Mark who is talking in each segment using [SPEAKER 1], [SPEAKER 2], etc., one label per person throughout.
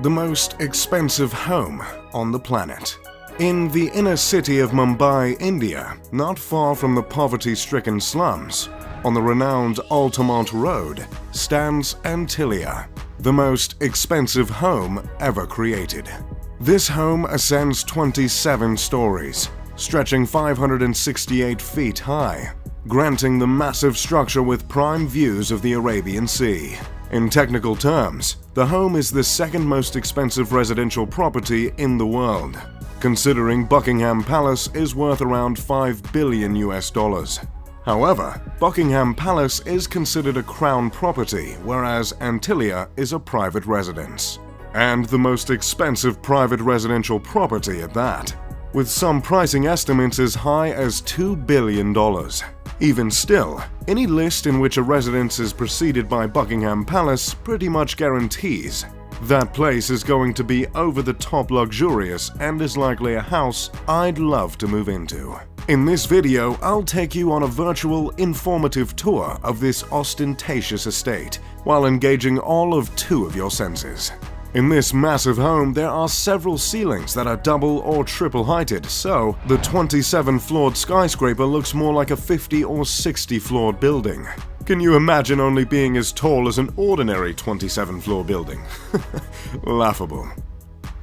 [SPEAKER 1] the most expensive home on the planet. In the inner city of Mumbai, India, not far from the poverty-stricken slums, on the renowned Altamont Road, stands Antilia, the most expensive home ever created. This home ascends 27 stories, stretching 568 feet high, granting the massive structure with prime views of the Arabian Sea. In technical terms, the home is the second most expensive residential property in the world, considering Buckingham Palace is worth around $5 billion. However, Buckingham Palace is considered a crown property, whereas Antilia is a private residence. And the most expensive private residential property at that, with some pricing estimates as high as $2 billion. Even still, any list in which a residence is preceded by Buckingham Palace pretty much guarantees that place is going to be over-the-top luxurious and is likely a house I'd love to move into. In this video, I'll take you on a virtual, informative tour of this ostentatious estate, while engaging all of 2 of your senses. In this massive home, there are several ceilings that are double or triple heighted, so the 27-floored skyscraper looks more like a 50 or 60-floored building. Can you imagine only being as tall as an ordinary 27-floor building? Laughable.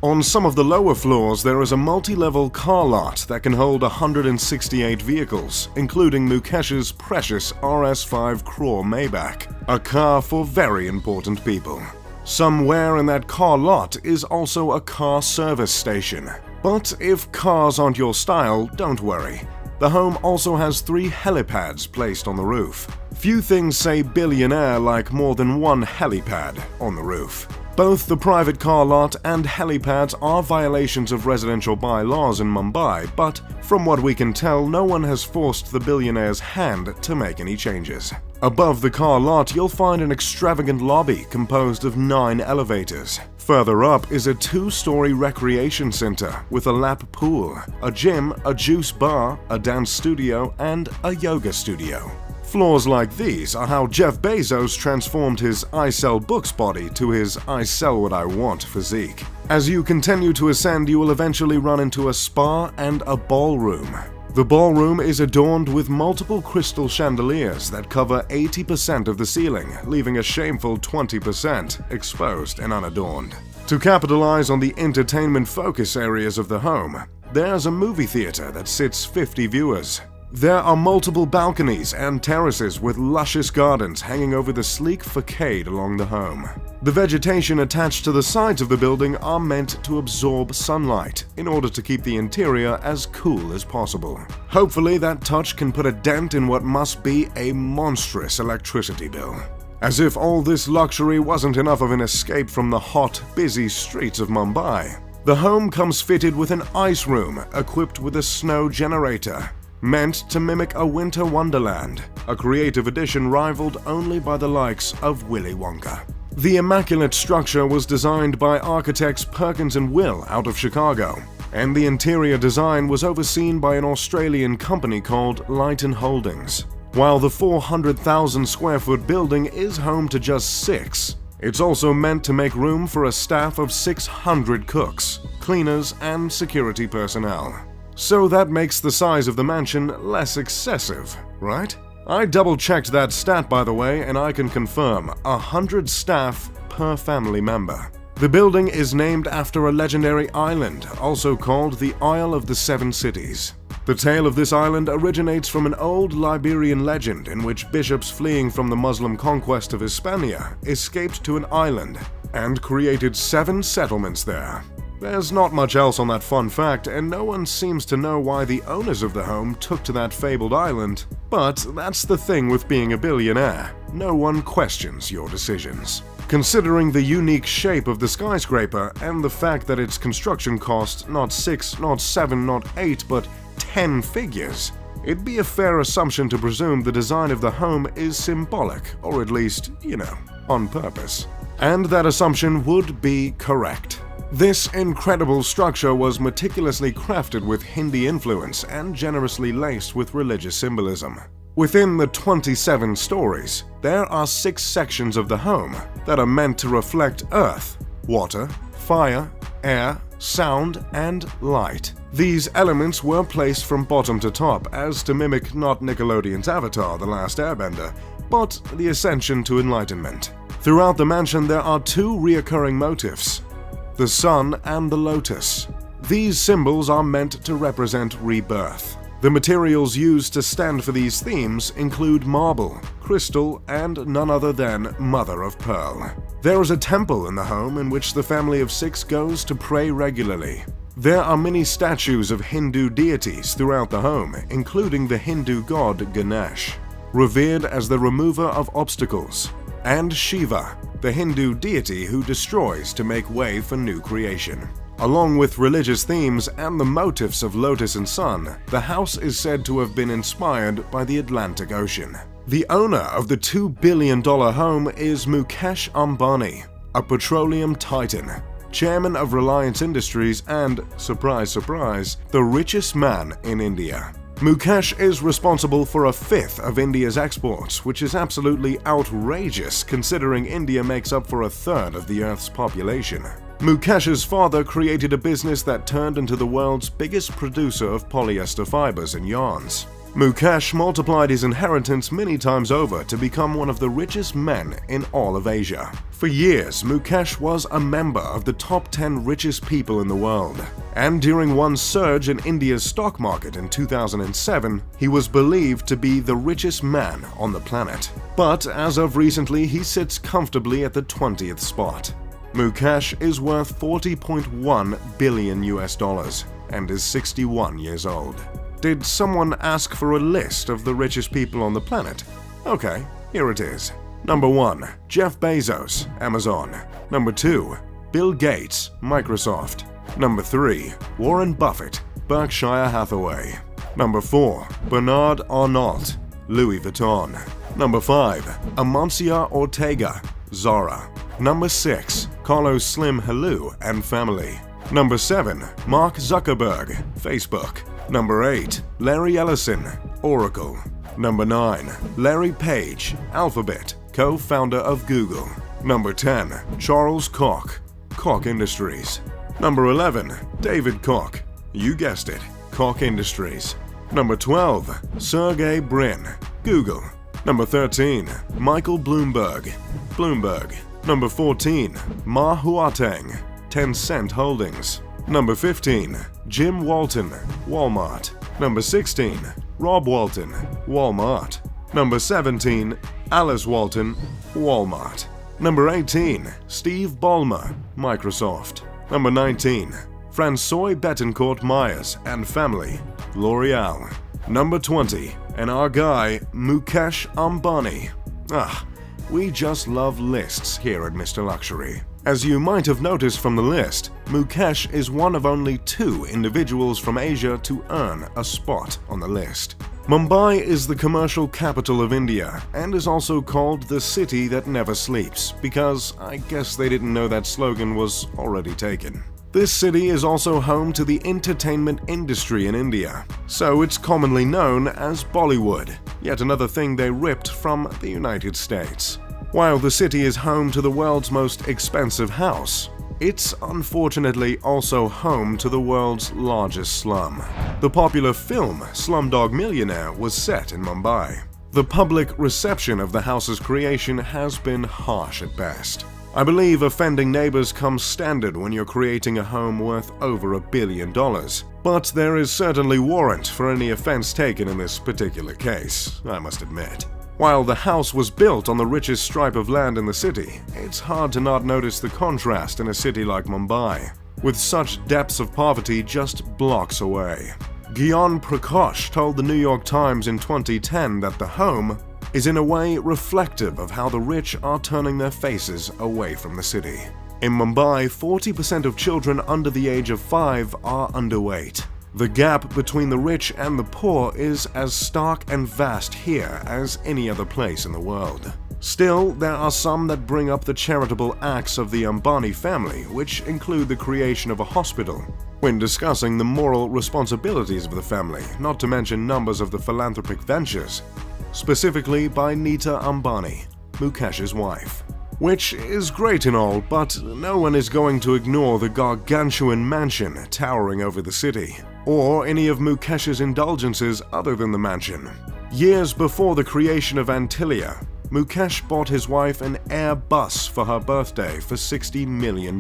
[SPEAKER 1] On some of the lower floors, there is a multi-level car lot that can hold 168 vehicles, including Mukesh's precious RS5 Crore Maybach, a car for very important people. Somewhere in that car lot is also a car service station. But if cars aren't your style, don't worry. The home also has 3 helipads placed on the roof. Few things say billionaire like more than one helipad on the roof. Both the private car lot and helipads are violations of residential bylaws in Mumbai, but from what we can tell, no one has forced the billionaire's hand to make any changes. Above the car lot, you'll find an extravagant lobby composed of 9 elevators. Further up is a 2-story recreation center with a lap pool, a gym, a juice bar, a dance studio, and a yoga studio. Floors like these are how Jeff Bezos transformed his I sell books body to his I sell what I want physique. As you continue to ascend, you will eventually run into a spa and a ballroom. The ballroom is adorned with multiple crystal chandeliers that cover 80% of the ceiling, leaving a shameful 20% exposed and unadorned. To capitalize on the entertainment focus areas of the home, there's a movie theater that sits 50 viewers. There are multiple balconies and terraces with luscious gardens hanging over the sleek facade along the home. The vegetation attached to the sides of the building are meant to absorb sunlight in order to keep the interior as cool as possible. Hopefully that touch can put a dent in what must be a monstrous electricity bill. As if all this luxury wasn't enough of an escape from the hot, busy streets of Mumbai, the home comes fitted with an ice room equipped with a snow generator, meant to mimic a winter wonderland, a creative addition rivaled only by the likes of Willy Wonka. The immaculate structure was designed by architects Perkins & Will out of Chicago, and the interior design was overseen by an Australian company called Lighton Holdings. While the 400,000 square foot building is home to just 6, it's also meant to make room for a staff of 600 cooks, cleaners, and security personnel. So that makes the size of the mansion less excessive, right? I double-checked that stat, by the way, and I can confirm 100 staff per family member. The building is named after a legendary island, also called the Isle of the Seven Cities. The tale of this island originates from an old Liberian legend in which bishops fleeing from the Muslim conquest of Hispania escaped to an island and created 7 settlements there. There's not much else on that fun fact, and no one seems to know why the owners of the home took to that fabled island. But that's the thing with being a billionaire. No one questions your decisions. Considering the unique shape of the skyscraper and the fact that its construction cost not 6, not 7, not 8, but 10 figures, it'd be a fair assumption to presume the design of the home is symbolic, or at least, on purpose. And that assumption would be correct. This incredible structure was meticulously crafted with Hindi influence and generously laced with religious symbolism. Within the 27 stories, there are 6 sections of the home that are meant to reflect Earth, water, fire, air, sound, and light. These elements were placed from bottom to top as to mimic not Nickelodeon's Avatar: The Last Airbender, but the ascension to enlightenment. Throughout the mansion there are two reoccurring motifs: the sun and the lotus. These symbols are meant to represent rebirth. The materials used to stand for these themes include marble, crystal, and none other than mother of pearl. There is a temple in the home in which the family of 6 goes to pray regularly. There are many statues of Hindu deities throughout the home, including the Hindu god Ganesh, revered as the remover of obstacles, and Shiva, the Hindu deity who destroys to make way for new creation. Along with religious themes and the motifs of lotus and sun, the house is said to have been inspired by the Atlantic Ocean. The owner of the $2 billion home is Mukesh Ambani, a petroleum titan, chairman of Reliance Industries and, surprise surprise, the richest man in India. Mukesh is responsible for a fifth of India's exports, which is absolutely outrageous considering India makes up for a third of the Earth's population. Mukesh's father created a business that turned into the world's biggest producer of polyester fibers and yarns. Mukesh multiplied his inheritance many times over to become one of the richest men in all of Asia. For years, Mukesh was a member of the top 10 richest people in the world, and during one surge in India's stock market in 2007, he was believed to be the richest man on the planet. But as of recently, he sits comfortably at the 20th spot. Mukesh is worth $40.1 billion and is 61 years old. Did someone ask for a list of the richest people on the planet? Okay, here it is. Number 1. Jeff Bezos, Amazon. Number 2. Bill Gates, Microsoft. Number 3. Warren Buffett, Berkshire Hathaway. Number 4. Bernard Arnault, Louis Vuitton. Number 5. Amancio Ortega, Zara. Number 6. Carlos Slim Helou and family. Number 7. Mark Zuckerberg, Facebook. Number 8. Larry Ellison, Oracle. Number 9. Larry Page, Alphabet, co-founder of Google. Number 10. Charles Koch, Koch Industries. Number 11. David Koch, you guessed it, Koch Industries. Number 12. Sergey Brin, Google. Number 13. Michael Bloomberg, Bloomberg. Number 14. Ma Huateng, Tencent Holdings. Number 15. Jim Walton, Walmart. Number 16. Rob Walton, Walmart. Number 17. Alice Walton, Walmart. Number 18. Steve Ballmer, Microsoft. Number 19. François Bettencourt Myers and family, L'Oreal. Number 20. And our guy, Mukesh Ambani. We just love lists here at Mr. Luxury. As you might have noticed from the list, Mukesh is one of only 2 individuals from Asia to earn a spot on the list. Mumbai is the commercial capital of India and is also called the city that never sleeps because I guess they didn't know that slogan was already taken. This city is also home to the entertainment industry in India, so it's commonly known as Bollywood, yet another thing they ripped from the United States. While the city is home to the world's most expensive house, it's unfortunately also home to the world's largest slum. The popular film Slumdog Millionaire was set in Mumbai. The public reception of the house's creation has been harsh at best. I believe offending neighbors comes standard when you're creating a home worth over $1 billion, but there is certainly warrant for any offense taken in this particular case, I must admit. While the house was built on the richest stripe of land in the city, it's hard to not notice the contrast in a city like Mumbai, with such depths of poverty just blocks away. Gyan Prakash told the New York Times in 2010 that the home is in a way reflective of how the rich are turning their faces away from the city. In Mumbai, 40% of children under the age of 5 are underweight. The gap between the rich and the poor is as stark and vast here as any other place in the world. Still, there are some that bring up the charitable acts of the Ambani family, which include the creation of a hospital, when discussing the moral responsibilities of the family, not to mention numbers of the philanthropic ventures, specifically by Nita Ambani, Mukesh's wife. Which is great and all, but no one is going to ignore the gargantuan mansion towering over the city, or any of Mukesh's indulgences other than the mansion. Years before the creation of Antilia, Mukesh bought his wife an Airbus for her birthday for $60 million.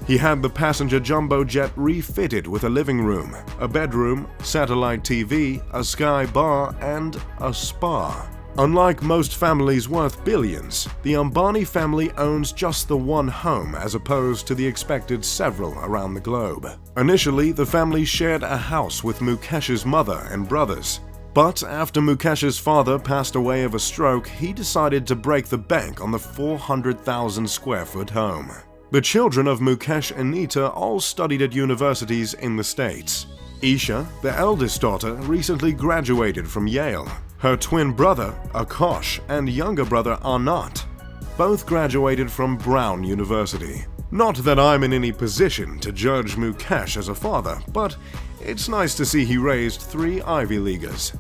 [SPEAKER 1] He had the passenger jumbo jet refitted with a living room, a bedroom, satellite TV, a sky bar, and a spa. Unlike most families worth billions, the Ambani family owns just the one home as opposed to the expected several around the globe. Initially, the family shared a house with Mukesh's mother and brothers. But after Mukesh's father passed away of a stroke, he decided to break the bank on the 400,000 square foot home. The children of Mukesh and Nita all studied at universities in the States. Isha, the eldest daughter, recently graduated from Yale. Her twin brother, Akash, and younger brother, Anat, both graduated from Brown University. Not that I'm in any position to judge Mukesh as a father, but it's nice to see he raised 3 Ivy Leaguers.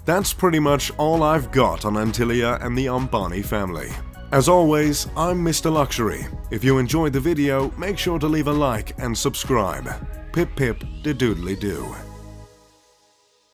[SPEAKER 1] That's pretty much all I've got on Antilia and the Ambani family. As always, I'm Mr. Luxury. If you enjoyed the video, make sure to leave a like and subscribe. Pip pip de doodly doo.